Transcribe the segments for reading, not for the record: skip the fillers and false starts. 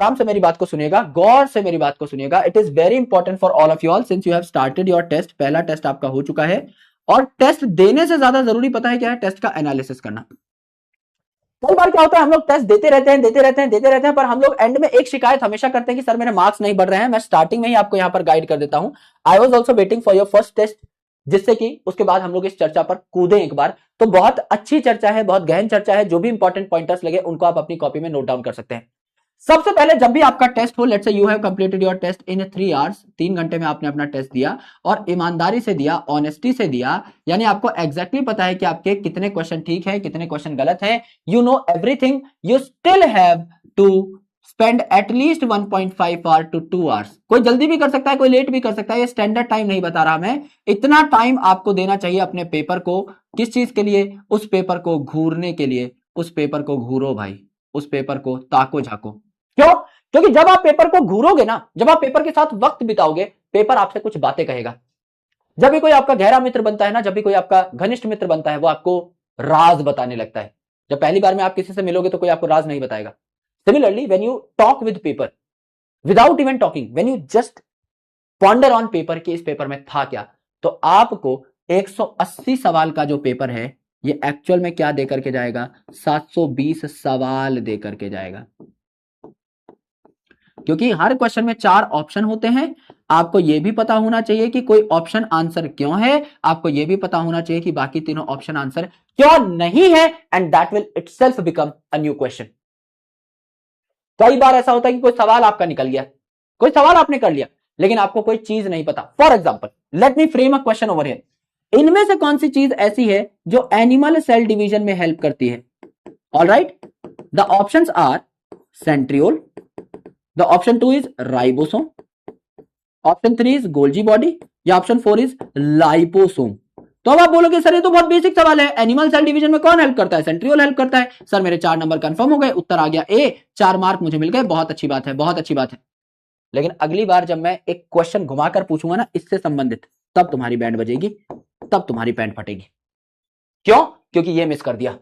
आराम से मेरी बात को सुनिएगा, गौर से मेरी बात को सुनिएगा। It is very important for all of you all since you have started your test. पहला टेस्ट आपका हो चुका है, और टेस्ट देने से ज्यादा जरूरी पता है क्या है? टेस्ट का एनालिसिस करना। कई बार क्या होता है, हम लोग टेस्ट देते रहते हैं, पर हम लोग एंड में एक शिकायत हमेशा करते हैं कि सर मेरे मार्क्स नहीं बढ़ रहे हैं। मैं स्टार्टिंग में ही आपको यहां पर गाइड कर देता हूं। I was also waiting for your first test, जिससे कि उसके बाद हम लोग इस चर्चा पर कूदें एक बार। तो बहुत अच्छी चर्चा है, बहुत गहन चर्चा है। जो भी इंपॉर्टेंट पॉइंटर्स लगे उनको आप अपनी कॉपी में नोट डाउन कर सकते हैं। सबसे पहले जब भी आपका टेस्ट हो, let's say you have completed your test in 3 hours, 3 घंटे में आपने अपना टेस्ट दिया और ईमानदारी से दिया, ऑनेस्टी से दिया, यानी आपको एग्जैक्टली पता है कि आपके कितने क्वेश्चन ठीक है, कितने क्वेश्चन गलत है, you know everything, you still have to spend एटलीस्ट 1.5 आवर टू 2 आवर्स। कोई जल्दी भी कर सकता है, कोई लेट भी कर सकता है, ये स्टैंडर्ड टाइम नहीं बता रहा मैं। इतना टाइम आपको देना चाहिए अपने पेपर को। किस चीज के लिए? उस पेपर को घूरने के लिए। उस पेपर को घूरो भाई, उस पेपर को ताको झाको। क्यों? क्योंकि जब आप पेपर को घूरोगे ना, जब आप पेपर के साथ वक्त बिताओगे, पेपर आपसे कुछ बातें कहेगा। जब भी कोई आपका गहरा मित्र बनता है ना, जब भी कोई आपका घनिष्ठ मित्र बनता है, वो आपको राज बताने लगता है। जब पहली बार में आप किसी से मिलोगे तो कोई आपको राज नहीं बताएगा। Similarly when you talk with paper without even talking, when you just ponder on paper कि इस पेपर में था क्या, तो आपको 180 सवाल का जो पेपर है, ये एक्चुअल में क्या देकर के जाएगा? 720 सवाल देकर के जाएगा। क्योंकि हर क्वेश्चन में 4 ऑप्शन होते हैं। आपको यह भी पता होना चाहिए कि कोई ऑप्शन आंसर क्यों है, आपको यह भी पता होना चाहिए कि बाकी तीनों ऑप्शन आंसर क्यों नहीं है, and that will itself become a new question. कई बार ऐसा होता है कि कोई सवाल आपका निकल गया, कोई सवाल आपने कर लिया, लेकिन आपको कोई चीज नहीं पता। For example, let me frame a question over here. इनमें से कौन सी चीज ऐसी है जो एनिमल सेल डिवीजन में हेल्प करती है? Alright, the options are centriole, the option 2 is ribosome, option 3 is Golgi body, या option 4 is liposome। तो अब आप बोलोगे सर ये तो बहुत बेसिक सवाल है, एनिमल सेल डिवीजन में कौन हेल्प करता है? सेंट्रियोल हेल्प करता है। सर मेरे 4 नंबर कंफर्म हो गए, उत्तर आ गया ए, 4 मार्क मुझे मिल गए, बहुत अच्छी बात है, बहुत अच्छी बात है। लेकिन अगली बार जब मैं एक क्वेश्चन घुमाकर पूछूंगा ना इससे संबंधित, तब तुम्हारी बैंड बजेगी, तब तुम्हारी पैंट फटेगी। क्यों? क्योंकि ये मिस कर दिया।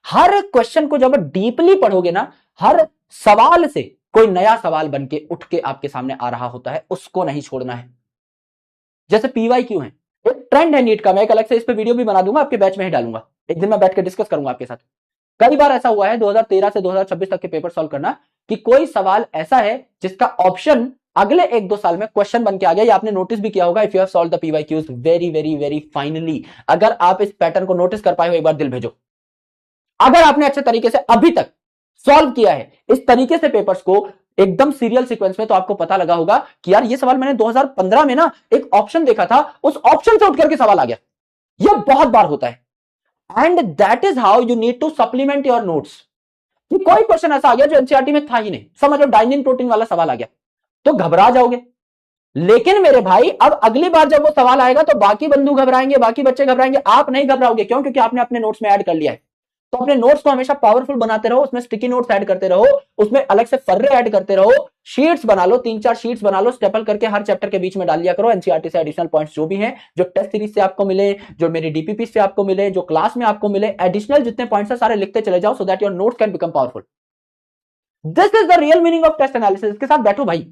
हर क्वेश्चन को जब डीपली पढ़ोगे ना, हर सवाल से कोई नया सवाल बन के उठ के आपके सामने आ रहा होता है, उसको नहीं छोड़ना है। जैसे PYQ है, एक ट्रेंड है नीट का, मैं एक अलग से इस पे वीडियो भी बना दूंगा, आपके बैच में ही डालूंगा, एक दिन मैं बैठ के डिस्कस करूंगा आपके साथ। कई बार ऐसा हुआ है 2013 से 2026 तक के पेपर सॉल्व करना, कि कोई सवाल ऐसा है जिसका ऑप्शन अगले 1-2 साल में क्वेश्चन बन के आ गया। ये आपने नोटिस भी किया होगा, if you have solved the PYQs very very very finally. अगर आप इस पैटर्न को नोटिस कर पाए हो, एक बार दिल भेजो। अगर आपने अच्छे तरीके से अभी तक सॉल्व किया है इस तरीके से पेपर्स को एकदम सीरियल सीक्वेंस में, तो आपको पता लगा होगा कि यार ये सवाल मैंने 2015 में ना एक ऑप्शन देखा था, उस ऑप्शन से उठकर के सवाल आ गया। यह बहुत बार होता है, and that is how you need to supplement your notes. कि कोई क्वेश्चन ऐसा आ गया जो एनसीईआरटी में था ही नहीं, समझ लो डाइनिन प्रोटीन वाला सवाल आ गया, तो घबरा जाओगे। लेकिन मेरे भाई अब अगली बार जब वो सवाल आएगा तो बाकी बंधु घबराएंगे, बाकी बच्चे घबराएंगे, आप नहीं घबराओगे। क्यों? क्योंकि आपने अपने नोट्स में ऐड कर लिया है। तो अपने नोट्स को हमेशा पावरफुल बनाते रहो, उसमें स्टिकी नोट्स ऐड करते रहो, उसमें अलग से फर्रे ऐड करते रहो, शीट्स बना लो, 3-4 शीट्स बना लो, स्टेपल करके हर चैप्टर के बीच में डाल लिया करो। एनसीईआरटी से एडिशनल पॉइंट्स जो भी हैं, जो टेस्ट सीरीज से आपको मिले, जो मेरी डीपीपी से आपको मिले, जो क्लास में आपको मिले, एडिशनल जितने पॉइंट्स है सारे लिखते चले जाओ, so that your notes can become powerful. This is the real meaning of test analysis. इसके साथ बैठो भाई,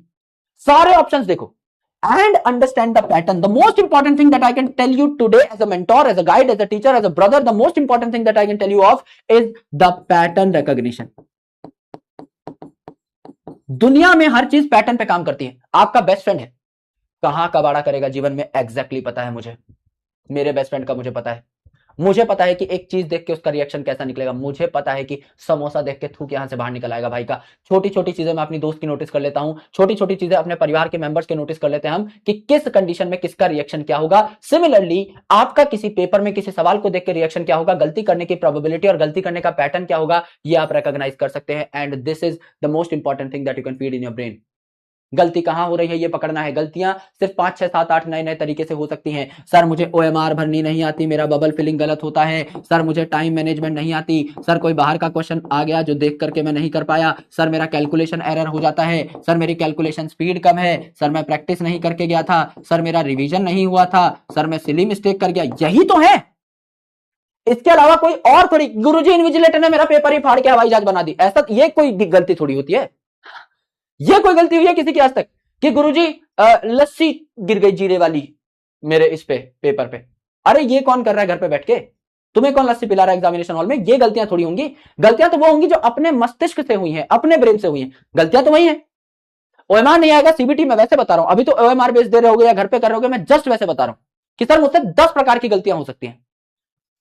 सारे ऑप्शंस देखो and understand the pattern. The most important thing that I can tell you today as a mentor, as a guide, as a teacher, as a brother, the most important thing that I can tell you of is the pattern recognition. दुनिया में हर चीज pattern पे काम करती है। आपका best friend है, कहां कबाड़ा करेगा जीवन में एग्जैक्टली पता है मुझे। मेरे बेस्ट फ्रेंड का मुझे पता है। मुझे पता है कि एक चीज देख के उसका रिएक्शन कैसा निकलेगा। मुझे पता है कि समोसा देख के थूक यहां से बाहर निकल आएगा भाई का। छोटी छोटी चीजें मैं अपनी दोस्त की नोटिस कर लेता हूं, छोटी छोटी चीजें अपने परिवार के मेंबर्स के नोटिस कर लेते हैं हम, कि किस कंडीशन में किसका रिएक्शन क्या होगा। सिमिलरली आपका किसी पेपर में किसी सवाल को देख के रिएक्शन क्या होगा, गलती करने की प्रोबेबिलिटी और गलती करने का पैटर्न क्या होगा, ये आप रिकॉग्नाइज कर सकते हैं। And this is the most important thing that you can feed in your brain. गलती कहां हो रही है ये पकड़ना है। गलतियां सिर्फ 5, 6, 7, 8 नए नए तरीके से हो सकती हैं। सर मुझे OMR भरनी नहीं आती, मेरा बबल फिलिंग गलत होता है। सर मुझे टाइम मैनेजमेंट नहीं आती। सर कोई बाहर का क्वेश्चन आ गया जो देख करके मैं नहीं कर पाया। सर मेरा कैलकुलेशन एरर हो जाता है। सर मेरी कैलकुलेशन स्पीड कम है। सर मैं प्रैक्टिस नहीं करके गया था। सर मेरा रिविजन नहीं हुआ था। सर मैं सिली मिस्टेक कर गया। यही तो है। इसके अलावा कोई और थोड़ी, गुरुजी इन्विजिलेटर ने मेरा पेपर ही फाड़ के हवाई जहाज बना दी, ऐसा ये कोई गलती थोड़ी होती है? ये कोई गलती हुई है किसी की आज तक कि गुरुजी लस्सी गिर गई जीरे वाली मेरे इस पे पेपर पे? अरे ये कौन कर रहा है घर पे बैठ के? तुम्हें कौन लस्सी पिला रहा है एग्जामिनेशन हॉल में? ये गलतियां थोड़ी होंगी। गलतियां तो वो होंगी जो अपने मस्तिष्क से हुई हैं, अपने ब्रेन से हुई हैं। गलतियां तो वही हैं। ओएमआर नहीं आएगा सीबीटी में, वैसे बता रहा हूं, अभी तो ओएमआर बेस दे रहे होगे या घर पे कर रहे होगे, मैं जस्ट वैसे बता रहा हूं कि सर मुझसे 10 प्रकार की गलतियां हो सकती हैं,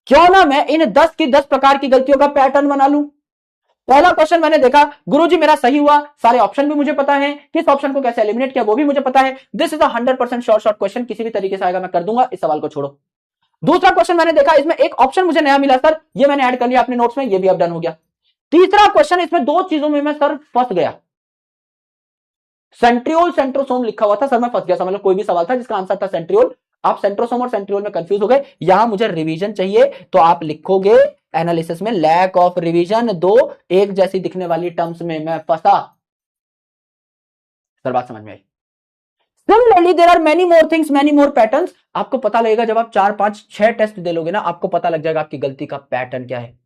क्यों ना मैं इन 10 की 10 प्रकार की गलतियों का पैटर्न बना लूं। पहला क्वेश्चन मैंने देखा, गुरुजी मेरा सही हुआ, सारे ऑप्शन भी मुझे पता है, किस ऑप्शन को कैसे एलिमिनेट किया वो भी मुझे पता है। This is a 100% short question, किसी भी तरीके से आएगा मैं कर दूंगा, इस सवाल को छोड़ो। दूसरा क्वेश्चन मैंने देखा, इसमें एक ऑप्शन मुझे नया मिला सर, ये मैंने ऐड कर लिया अपने नोट्स में, ये भी अब डन हो गया। तीसरा क्वेश्चन, इसमें 2 चीजों में मैं सर फंस गया। सेंट्रियोल सेंट्रोसोम लिखा हुआ था सर, मैं फंस गया। समझ लो कोई भी सवाल था जिसका आंसर था सेंट्रियोल, आप सेंट्रोसोम और सेंट्रियोल में कंफ्यूज हो गए। यहां मुझे रिवीजन चाहिए तो आप लिखोगे एनालिसिस में लैक ऑफ रिवीजन, 2 एक जैसी दिखने वाली टर्म्स में मैं फंसा। सर बात समझ में आई? Similarly there are many more things, many more patterns. आपको पता लगेगा जब आप 4, 5, 6 टेस्ट दे लोगे ना, आपको पता लग जाएगा आपकी गलती का पैटर्न क्या है।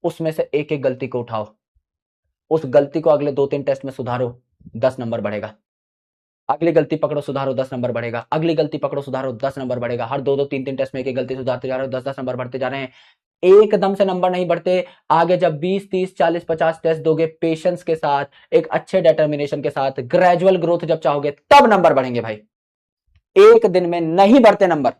उसमें से एक एक गलती को उठाओ, उस गलती को अगले 2-3 टेस्ट में सुधारो, 10 नंबर बढ़ेगा। अगली गलती पकड़ो सुधारो, 10 नंबर बढ़ेगा। अगली गलती पकड़ो सुधारो, 10 नंबर बढ़ेगा। हर 2-2, 3-3 टेस्ट में एक एक गलती सुधारते जा रहे हो, 10-10 नंबर बढ़ते जा रहे हैं। एकदम से नंबर नहीं बढ़ते। आगे जब 20, 30, 40, 50 टेस्ट दोगे पेशेंस के साथ, एक अच्छे डिटर्मिनेशन के साथ, ग्रेजुअल ग्रोथ जब चाहोगे, तब नंबर बढ़ेंगे भाई। एक दिन में नहीं बढ़ते नंबर।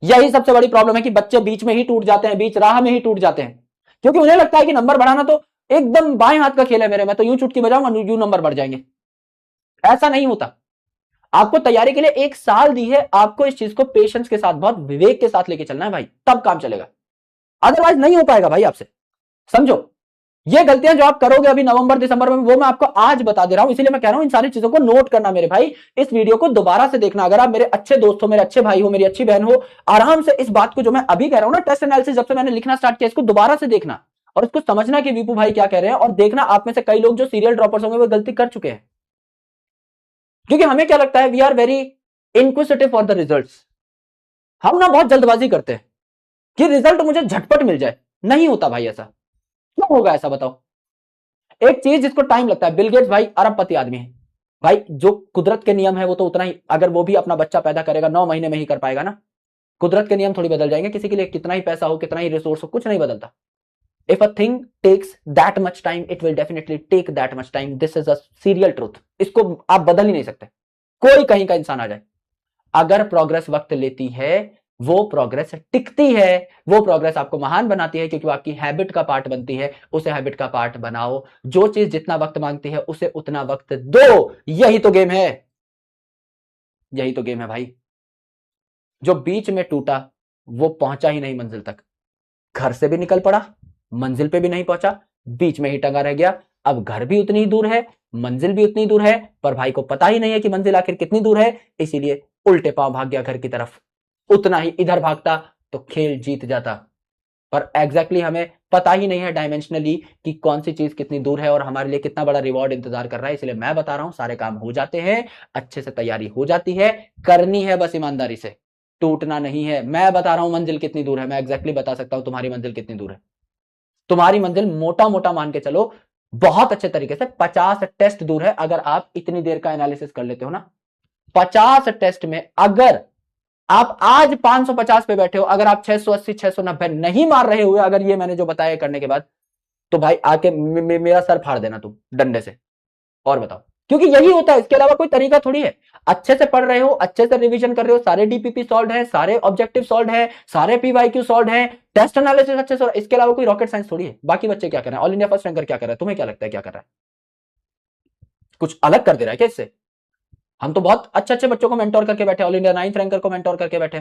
यही सबसे बड़ी प्रॉब्लम है कि बच्चे बीच में ही टूट जाते हैं, बीच राह में ही टूट जाते हैं, क्योंकि उन्हें लगता है कि नंबर बढ़ाना तो एकदम बाएं हाथ का खेल है मेरे, मैं तो यूं चुटकी बजाऊंगा यूं नंबर बढ़ जाएंगे। ऐसा नहीं होता। आपको तैयारी के लिए 1 साल दी है, आपको इस चीज को पेशेंस के साथ, बहुत विवेक के साथ लेके चलना है भाई, तब काम चलेगा, अदरवाइज नहीं हो पाएगा भाई आपसे। समझो, ये गलतियां जो आप करोगे अभी नवंबर दिसंबर में, वो मैं आपको आज बता दे रहा हूं, इसीलिए मैं कह रहा हूं इन सारी चीजों को नोट करना मेरे भाई। इस वीडियो को दोबारा से देखना, अगर आप मेरे अच्छे दोस्त हो, मेरे अच्छे भाई हो, मेरी अच्छी बहन हो, आराम से इस बात को जो मैं अभी कह रहा हूं ना, टेस्ट एनालिसिस जब से मैंने लिखना स्टार्ट किया, इसको दोबारा से देखना और इसको समझना कि वीपू भाई क्या कह रहे हैं, और देखना आप में से कई लोग जो सीरियल ड्रॉपर्स होंगे वो गलती कर चुके हैं। क्योंकि हमें क्या लगता है, we are very inquisitive for the results. हम ना बहुत जल्दबाजी करते हैं कि रिजल्ट मुझे झटपट मिल जाए। नहीं होता भाई ऐसा। क्यों होगा ऐसा बताओ? एक चीज जिसको टाइम लगता है, बिल गेट्स भाई अरबपति आदमी है भाई, जो कुदरत के नियम है वो तो उतना ही, अगर वो भी अपना बच्चा पैदा करेगा 9 महीने में ही कर पाएगा ना। कुदरत के नियम थोड़ी बदल जाएंगे, किसी के लिए कितना ही पैसा हो, कितना ही रिसोर्स हो, कुछ नहीं बदलता। If a thing takes that much time, it will definitely take that much time. This is a serial truth, इसको आप बदल ही नहीं सकते, कोई कहीं का इंसान आ जाए। अगर प्रोग्रेस वक्त लेती है, वो प्रोग्रेस टिकती है, वो प्रोग्रेस आपको महान बनाती है, क्योंकि वो आपकी हैबिट का पार्ट बनती है। उसे हैबिट का पार्ट बनाओ, जो चीज जितना वक्त मांगती है उसे उतना वक्त दो। यही तो गेम है, यही तो गेम है भाई। जो बीच में टूटा वो पहुंचा ही नहीं मंजिल तक, घर से भी निकल पड़ा, मंजिल पे भी नहीं पहुंचा, बीच में ही टंगा रह गया। अब घर भी उतनी ही दूर है, मंजिल भी उतनी दूर है, पर भाई को पता ही नहीं है कि मंजिल आखिर कितनी दूर है, इसीलिए उल्टे पांव भाग गया घर की तरफ। उतना ही इधर भागता तो खेल जीत जाता, पर एग्जैक्टली हमें पता ही नहीं है डायमेंशनली कि कौन सी चीज कितनी दूर है और हमारे लिए कितना बड़ा रिवॉर्ड इंतजार कर रहा है। इसलिए मैं बता रहा हूं, सारे काम हो जाते हैं, अच्छे से तैयारी हो जाती है, करनी है बस ईमानदारी से, टूटना नहीं है। मैं बता रहा हूं मंजिल कितनी दूर है, मैं एग्जैक्टली बता सकता हूं तुम्हारी मंजिल कितनी दूर है। तुम्हारी मंजिल मोटा मोटा मान के चलो, बहुत अच्छे तरीके से 50 टेस्ट दूर है। अगर आप इतनी देर का एनालिसिस कर लेते हो ना, 50 टेस्ट में अगर आप आज 550 पे बैठे हो, अगर आप 680, 690 नहीं मार रहे हुए, अगर ये मैंने जो बताया करने के बाद, तो भाई आके मेरा सर फाड़ देना तुम डंडे से, और बताओ। क्योंकि यही होता है, इसके अलावा कोई तरीका थोड़ी है। अच्छे से पढ़ रहे हो, अच्छे से रिवीजन कर रहे हो, सारे डीपीपी सॉल्व है, सारे ऑब्जेक्टिव सॉल्व है, सारे पीवाईक्यू सॉल्व है, टेस्ट एनालिसिस अच्छे से, इसके अलावा कोई रॉकेट साइंस थोड़ी है। बाकी बच्चे क्या कर रहे हैं, ऑल इंडिया फर्स्ट रैंकर क्या कर रहा है, तुम्हें क्या लगता है क्या कर रहा है? कुछ अलग कर दे रहा है क्या इससे? हम तो बहुत अच्छे अच्छे बच्चों को मेंटोर करके बैठे, ऑल इंडिया 9th रैंकर को मेंटोर करके बैठे।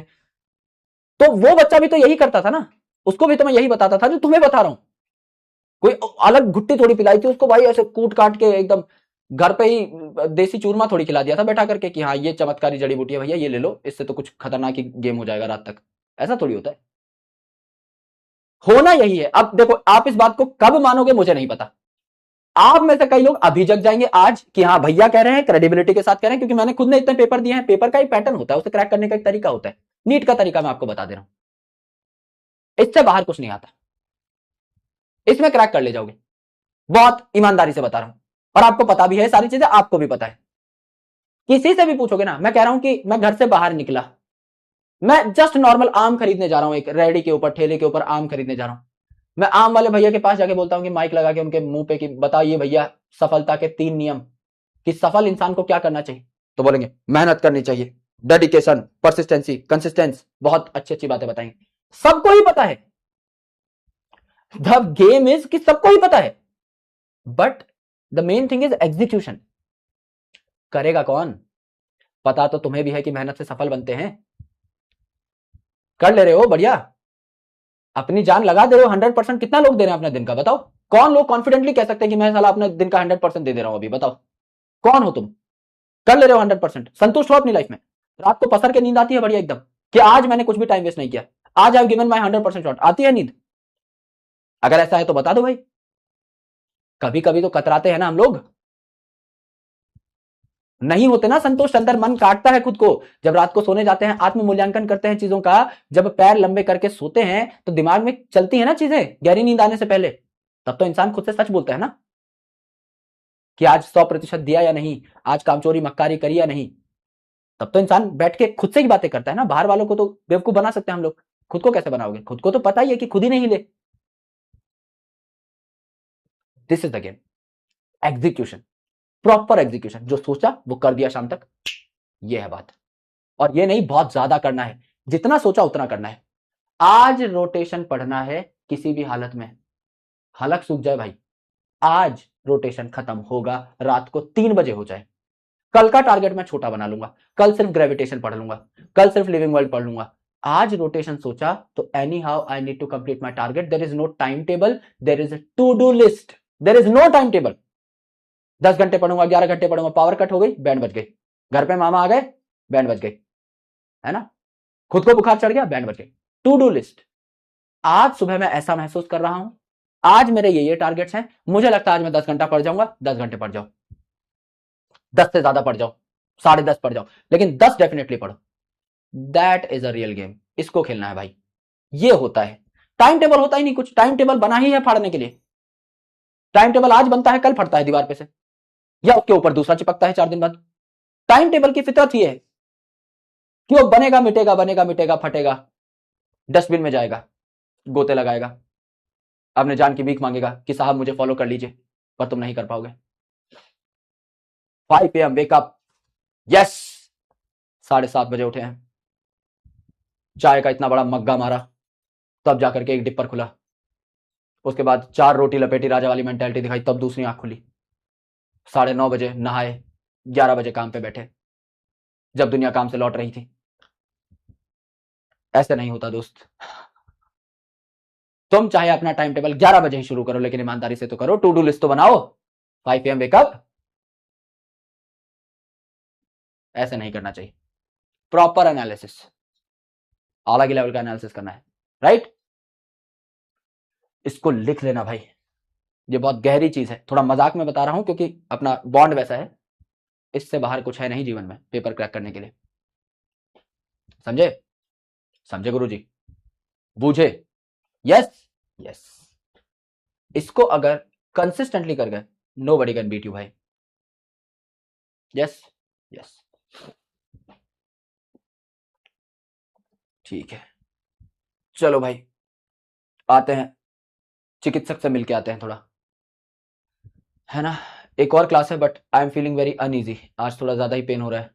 तो वो बच्चा भी तो यही करता था ना, उसको भी तो मैं यही बताता था जो तुम्हें बता रहा हूं। कोई अलग घुट्टी थोड़ी पिलाई थी उसको भाई, ऐसे कूट काट के एकदम घर पे ही देसी चूरमा थोड़ी खिला दिया था बैठा करके कि हाँ ये चमत्कारी जड़ी बूटी है भैया, ये ले लो, इससे तो कुछ खतरनाक ही गेम हो जाएगा रात तक। ऐसा थोड़ी होता है, होना यही है। अब देखो, आप इस बात को कब मानोगे मुझे नहीं पता। आप में से कई लोग अभी जग जाएंगे आज कि हाँ भैया कह रहे हैं, क्रेडिबिलिटी के साथ कह रहे हैं, क्योंकि मैंने खुद ने इतने पेपर दिए हैं। पेपर का ही पैटर्न होता है, उसे क्रैक करने का एक तरीका होता है। नीट का तरीका मैं आपको बता दे रहा हूं। इससे बाहर कुछ नहीं आता, इसमें क्रैक कर ले जाओगे, बहुत ईमानदारी से बता रहा हूं, और आपको पता भी है सारी चीजें, आपको भी पता है। किसी से भी पूछोगे ना, मैं कह रहा हूं कि मैं घर से बाहर निकला, मैं जस्ट नॉर्मल आम खरीदने जा रहा हूं, एक रेडी के ऊपर, ठेले के ऊपर आम खरीदने जा रहा हूं, मैं आम वाले भैया के पास जाके बोलता हूं कि माइक लगा के उनके मुंह पे कि बताइए भैया सफलता के 3 नियम, कि सफल इंसान को क्या करना चाहिए, तो बोलेंगे मेहनत करनी चाहिए, डेडिकेशन, परसिस्टेंसी, कंसिस्टेंस, बहुत अच्छी अच्छी बातें बताएंगे। सबको ही पता है, द गेम इज कि सबको ही पता है, but the main thing is execution. करेगा कौन? पता तो तुम्हें भी है कि मेहनत से सफल बनते हैं, कर ले रहे हो, बढ़िया, अपनी जान लगा दे रहे हो 100%। कितना लोग दे रहे हैं अपने दिन का, बताओ? कौन लोग कॉन्फिडेंटली कह सकते हैं कि मैं साला अपने दिन का 100% दे रहा हूं अभी, बताओ कौन हो तुम? कर ले रहे हो 100%, संतुष्ट हो अपनी लाइफ में? रात को पसर के नींद आती है बढ़िया एकदम, कि आज मैंने कुछ भी टाइम वेस्ट नहीं किया, आज I have given my 100% shot, आती है नींद? अगर ऐसा है तो बता दो भाई। कभी कभी तो कतराते हैं ना हम लोग, नहीं होते ना संतुष्ट, अंदर मन काटता है खुद को। जब रात को सोने जाते हैं, आत्म मूल्यांकन करते हैं चीजों का, जब पैर लंबे करके सोते हैं तो दिमाग में चलती है ना चीजें गहरी नींद आने से पहले, तब तो इंसान खुद से सच बोलता है ना, कि आज 100% दिया या नहीं, आज कामचोरी मक्कारी करी या नहीं, तब तो इंसान बैठ के खुद से ही बातें करता है ना। बाहर वालों को तो बेवकूफ बना सकते हैं हम लोग, खुद को कैसे बनाओगे? खुद को तो पता ही है कि खुद ही नहीं ले। This is the game, execution, proper execution, जो सोचा वो कर दिया शाम तक, ये है बात। और ये नहीं बहुत ज्यादा करना है, जितना सोचा उतना करना है। आज रोटेशन पढ़ना है किसी भी हालत में, हलक सूख जाए भाई, आज रोटेशन खत्म होगा, रात को 3 बजे हो जाए। कल का टारगेट मैं छोटा बना लूंगा, कल सिर्फ ग्रेविटेशन पढ़ लूंगा, कल सिर्फ लिविंग वर्ल्ड पढ़ लूंगा। आज रोटेशन सोचा तो anyhow I need to complete my target, there is no time table, there is to do list, there is no time table. 10 घंटे पढ़ूंगा, 11 घंटे पढ़ूंगा, पावर कट हो गई, बैंड बज गई, घर पे मामा आ गए, बैंड बज गई, है ना, खुद को बुखार चढ़ गया, बैंड बज गई। टू डू लिस्ट, आज सुबह मैं ऐसा महसूस कर रहा हूं, आज मेरे ये टारगेट्स हैं, मुझे लगता है आज मैं 10 घंटा पढ़ जाऊंगा, 10 घंटे पढ़ जाओ, 10 से ज्यादा पढ़ जाओ, 10:30 पढ़ जाओ, लेकिन 10 डेफिनेटली पढ़ो। That is a real game, इसको खेलना है भाई। ये होता है, टाइम टेबल होता ही नहीं कुछ, टाइम टेबल बना ही है फाड़ने के लिए। टाइम टेबल आज बनता है कल फटता है दीवार पे से, या उसके ऊपर दूसरा चिपकता है 4 दिन बाद। टाइम टेबल की फितरत ही है कि वो बनेगा मिटेगा, बनेगा मिटेगा, फटेगा, डस्टबिन में जाएगा, गोते लगाएगा, अपने जान की भीख मांगेगा कि साहब मुझे फॉलो कर लीजिए, पर तुम नहीं कर पाओगे। 5 PM वेकअप, यस, 7:30 बजे उठे हैं, चाय का इतना बड़ा मग्गा मारा, तब जाकर के एक डिपर खुला, उसके बाद 4 रोटी लपेटी, राजा वाली मेंटेलिटी दिखाई, तब दूसरी आंख खुली, 9:30 बजे नहाए, 11 बजे काम पे बैठे, जब दुनिया काम से लौट रही थी। ऐसे नहीं होता दोस्त, तुम चाहे अपना टाइम टेबल 11 बजे ही शुरू करो, लेकिन ईमानदारी से तो करो, टू डू लिस्ट तो बनाओ। 5 PM वेकअप, ऐसे नहीं करना चाहिए, प्रॉपर एनालिसिस, अलग ही लेवल का एनालिसिस करना है, राइट? इसको लिख लेना भाई, ये बहुत गहरी चीज है, थोड़ा मजाक में बता रहा हूं क्योंकि अपना बॉन्ड वैसा है, इससे बाहर कुछ है नहीं जीवन में पेपर क्रैक करने के लिए, समझे? समझे गुरुजी? बूझे? यस यस, इसको अगर कंसिस्टेंटली कर गए, नोबडी कैन बीट यू भाई। यस यस, ठीक है, चलो भाई आते हैं, चिकित्सक से मिलके आते हैं थोड़ा, है ना। एक और क्लास है but I am feeling very uneasy, आज थोड़ा ज्यादा ही पेन हो रहा है,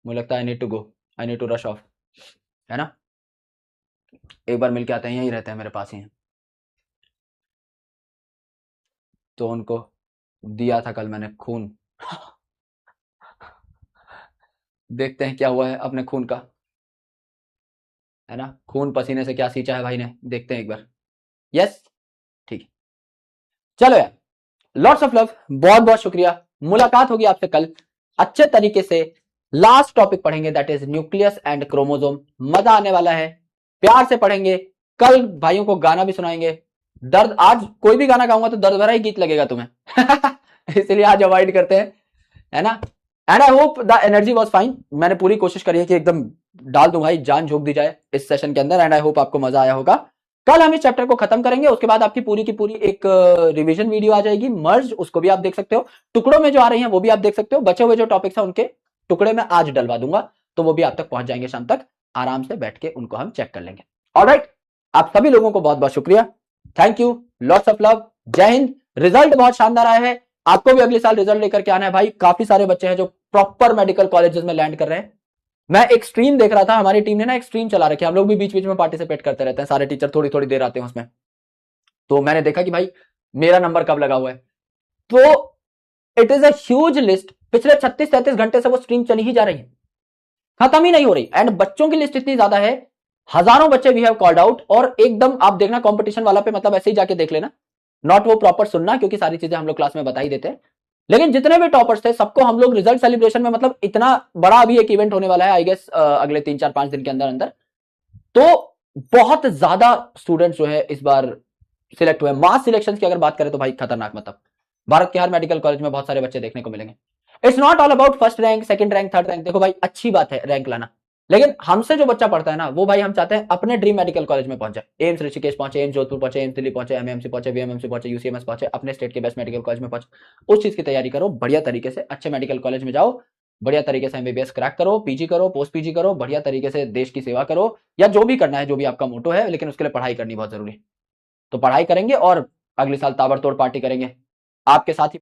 मुझे लगता है I need to go, I need to rush off, है ना। एक बार मिलके आते हैं, यहीं रहते हैं, मेरे पास ही हैं। तो उनको दिया था कल मैंने खून, देखते हैं क्या हुआ है अपने खून का, है ना, खून पसीने से क्या सींचा है भाई ने, देखते हैं एक बार। यस, ठीक, चलो यार, लॉट्स ऑफ लव, बहुत बहुत शुक्रिया, मुलाकात होगी आपसे कल अच्छे तरीके से। लास्ट टॉपिक पढ़ेंगे, that is nucleus and chromosome, मजा आने वाला है, प्यार से पढ़ेंगे। कल भाइयों को गाना भी सुनाएंगे, दर्द, आज कोई भी गाना गाऊंगा तो दर्द भरा ही गीत लगेगा तुम्हें इसलिए आज अवॉइड करते हैं, है ना। And I hope the energy was fine, मैंने पूरी कोशिश करी है कि एकदम डाल दूं भाई, जान झोंक दी जाए इस सेशन के अंदर। एंड आई होप आपको मजा आया होगा। कल हम इस चैप्टर को खत्म करेंगे, उसके बाद आपकी पूरी की पूरी एक रिवीजन वीडियो आ जाएगी मर्ज, उसको भी आप देख सकते हो। टुकड़ों में जो आ रही है वो भी आप देख सकते हो। बचे हुए जो टॉपिक्स है उनके टुकड़े में आज डलवा दूंगा, तो वो भी आप तक पहुंच जाएंगे शाम तक। आराम से बैठ के उनको हम चेक कर लेंगे। ऑलराइट, आप सभी लोगों को बहुत बहुत शुक्रिया, thank you, lots of love, जय हिंद। रिजल्ट बहुत शानदार आया है, आपको भी अगले साल रिजल्ट लेकर के आना है भाई। काफी सारे बच्चे हैं जो प्रॉपर मेडिकल कॉलेजेस में लैंड कर रहे हैं। मैं एक स्ट्रीम देख रहा था, हमारी टीम ने ना एक स्ट्रीम चला रखी है, हम लोग भी बीच बीच में पार्टिसिपेट करते रहते हैं, सारे टीचर थोड़ी थोड़ी देर आते हैं उसमें। तो मैंने देखा कि भाई मेरा नंबर कब लगा हुआ है, तो it is a huge list. पिछले 36-37 घंटे से वो स्ट्रीम चली ही जा रही है, खत्म ही नहीं हो रही। एंड बच्चों की लिस्ट इतनी ज्यादा है, हजारों बच्चे वी हैव कॉल्ड आउट। और एकदम आप देखना कंपटीशन वाला पे, मतलब ऐसे ही जाके देख लेना, नॉट वो प्रॉपर सुनना, क्योंकि सारी चीजें हम लोग क्लास में बता ही देते हैं। लेकिन जितने भी टॉपर्स थे सबको हम लोग रिजल्ट सेलिब्रेशन में, मतलब इतना बड़ा अभी एक इवेंट होने वाला है आई गेस अगले 3-4-5 दिन के अंदर अंदर। तो बहुत ज्यादा स्टूडेंट्स जो है इस बार सिलेक्ट हुए। मास सिलेक्शन की अगर बात करें तो भाई खतरनाक, मतलब भारत के हर मेडिकल कॉलेज में बहुत सारे बच्चे देखने को मिलेंगे। It's not all about first rank, second rank, third rank. देखो भाई अच्छी बात है रैंक लाना, लेकिन हमसे जो बच्चा पढ़ता है ना, वो भाई हम चाहते हैं अपने ड्रीम मेडिकल कॉलेज में पहुंच जाए। एम्स ऋषिकेश पहुंचे, एम्स जोधपुर पहुंचे, एम्स दिल्ली पहुंचे, एमएमसी पहुंचे, वीएमएमसी पहुंचे, यूसीएमएस पहुंचे, अपने स्टेट के बेस्ट मेडिकल कॉलेज में पहुंचे। उस चीज की तैयारी करो बढ़िया तरीके से, अच्छे मेडिकल कॉलेज में जाओ, बढ़िया तरीके से एमबीबीएस क्रैक करो, पीजी करो, पोस्ट पीजी करो, बढ़िया तरीके से देश की सेवा करो, या जो भी करना है, जो भी आपका मोटो है। लेकिन उसके लिए पढ़ाई करनी बहुत जरूरी है। तो पढ़ाई करेंगे और अगले साल ताबड़तोड़ पार्टी करेंगे आपके साथ ही।